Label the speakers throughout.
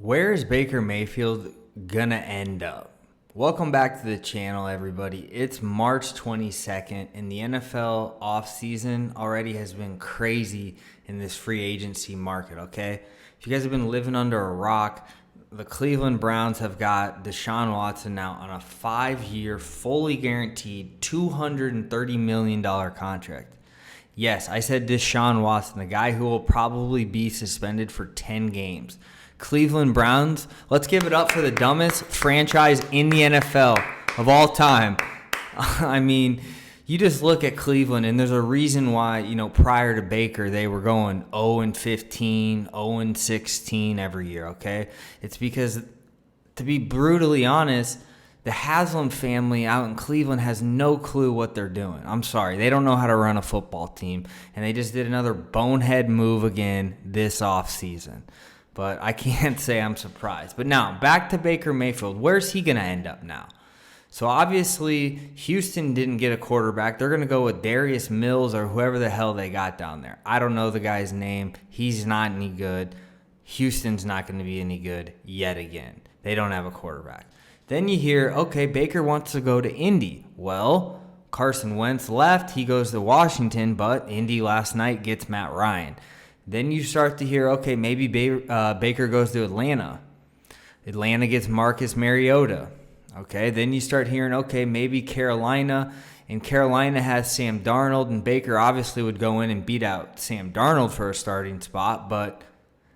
Speaker 1: Where is Baker Mayfield gonna end up? Welcome back to the channel, everybody. It's March 22nd, and the NFL offseason already has been crazy in this free agency market, okay? If you guys have been living under a rock, the Cleveland Browns have got Deshaun Watson now on a 5-year, fully guaranteed $230 million contract. Yes, I said Deshaun Watson, the guy who will probably be suspended for 10 games. Cleveland Browns, let's give it up for the dumbest franchise in the NFL of all time. I mean, you just look at Cleveland, and there's a reason why, prior to Baker, they were going 0-15, 0-16 every year, okay? It's because, to be brutally honest, the Haslam family out in Cleveland has no clue what they're doing. I'm sorry. They don't know how to run a football team, and they just did another bonehead move again this offseason. But I can't say I'm surprised. But now, back to Baker Mayfield. Where's he going to end up now? So obviously, Houston didn't get a quarterback. They're going to go with Darius Mills or whoever the hell they got down there. I don't know the guy's name. He's not any good. Houston's not going to be any good yet again. They don't have a quarterback. Then you hear, okay, Baker wants to go to Indy. Well, Carson Wentz left. He goes to Washington, but Indy last night gets Matt Ryan. Then you start to hear, okay, maybe Baker goes to Atlanta. Atlanta gets Marcus Mariota. Okay, then you start hearing, okay, maybe Carolina. And Carolina has Sam Darnold, and Baker obviously would go in and beat out Sam Darnold for a starting spot. But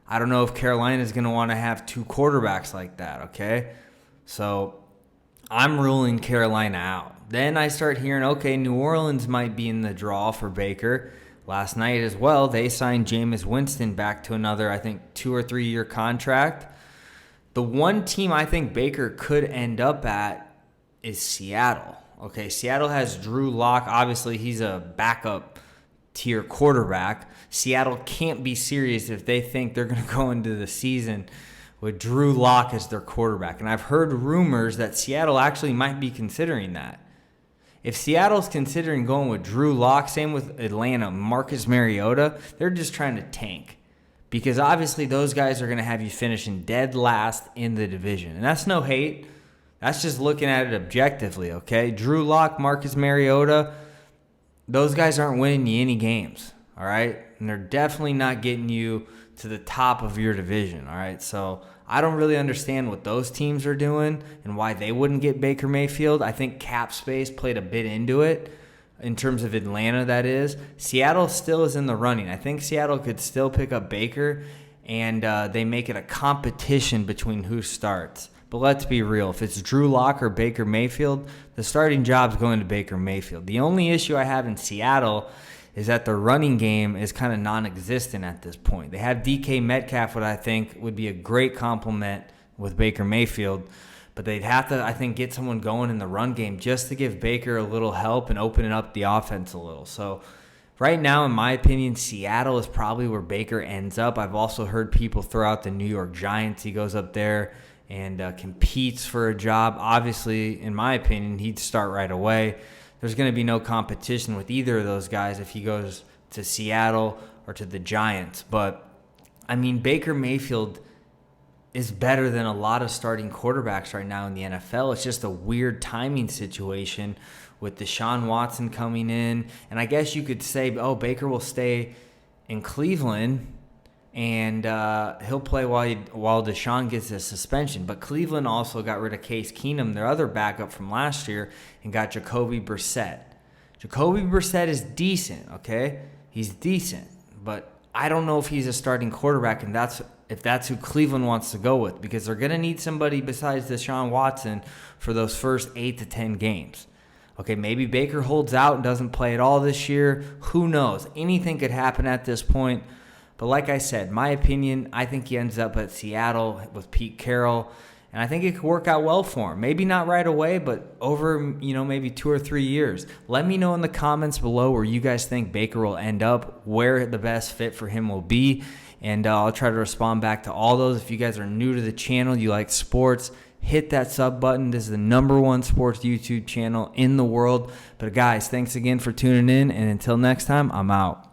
Speaker 1: I don't know if Carolina is going to want to have two quarterbacks like that, okay? So I'm ruling Carolina out. Then I start hearing, okay, New Orleans might be in the draw for Baker. Last night as well, they signed Jameis Winston back to another, I think, 2 or 3 year contract. The one team I think Baker could end up at is Seattle. Okay, Seattle has Drew Lock. Obviously, he's a backup tier quarterback. Seattle can't be serious if they think they're going to go into the season with Drew Lock as their quarterback. And I've heard rumors that Seattle actually might be considering that. If Seattle's considering going with Drew Lock, same with Atlanta, Marcus Mariota, they're just trying to tank. Because obviously those guys are going to have you finishing dead last in the division. And that's no hate. That's just looking at it objectively, okay? Drew Lock, Marcus Mariota, those guys aren't winning you any games, all right? And they're definitely not getting you to the top of your division, all right? So I don't really understand what those teams are doing and why they wouldn't get Baker Mayfield. I think cap space played a bit into it in terms of Atlanta, that is. Seattle still is in the running. I think Seattle could still pick up Baker, and they make it a competition between who starts. But let's be real. If it's Drew Lock or Baker Mayfield, the starting job's going to Baker Mayfield. The only issue I have in Seattle is that the running game is kind of non-existent at this point. They have DK Metcalf, what I think would be a great complement with Baker Mayfield, but they'd have to, I think, get someone going in the run game just to give Baker a little help and open up the offense a little. So right now, in my opinion, Seattle is probably where Baker ends up. I've also heard people throw out the New York Giants. He goes up there and competes for a job. Obviously, in my opinion, he'd start right away. There's going to be no competition with either of those guys if he goes to Seattle or to the Giants. But, I mean, Baker Mayfield is better than a lot of starting quarterbacks right now in the NFL. It's just a weird timing situation with Deshaun Watson coming in. And I guess you could say, oh, Baker will stay in Cleveland and he'll play while Deshaun gets a suspension. But Cleveland also got rid of Case Keenum, their other backup from last year, and got Jacoby Brissett. Jacoby Brissett is decent, okay? He's decent. But I don't know if he's a starting quarterback, and if that's who Cleveland wants to go with, because they're going to need somebody besides Deshaun Watson for those first 8 to 10 games. Okay, maybe Baker holds out and doesn't play at all this year. Who knows? Anything could happen at this point. But like I said, my opinion, I think he ends up at Seattle with Pete Carroll. And I think it could work out well for him. Maybe not right away, but over, maybe 2 or 3 years. Let me know in the comments below where you guys think Baker will end up, where the best fit for him will be. And I'll try to respond back to all those. If you guys are new to the channel, you like sports, hit that sub button. This is the #1 sports YouTube channel in the world. But guys, thanks again for tuning in. And until next time, I'm out.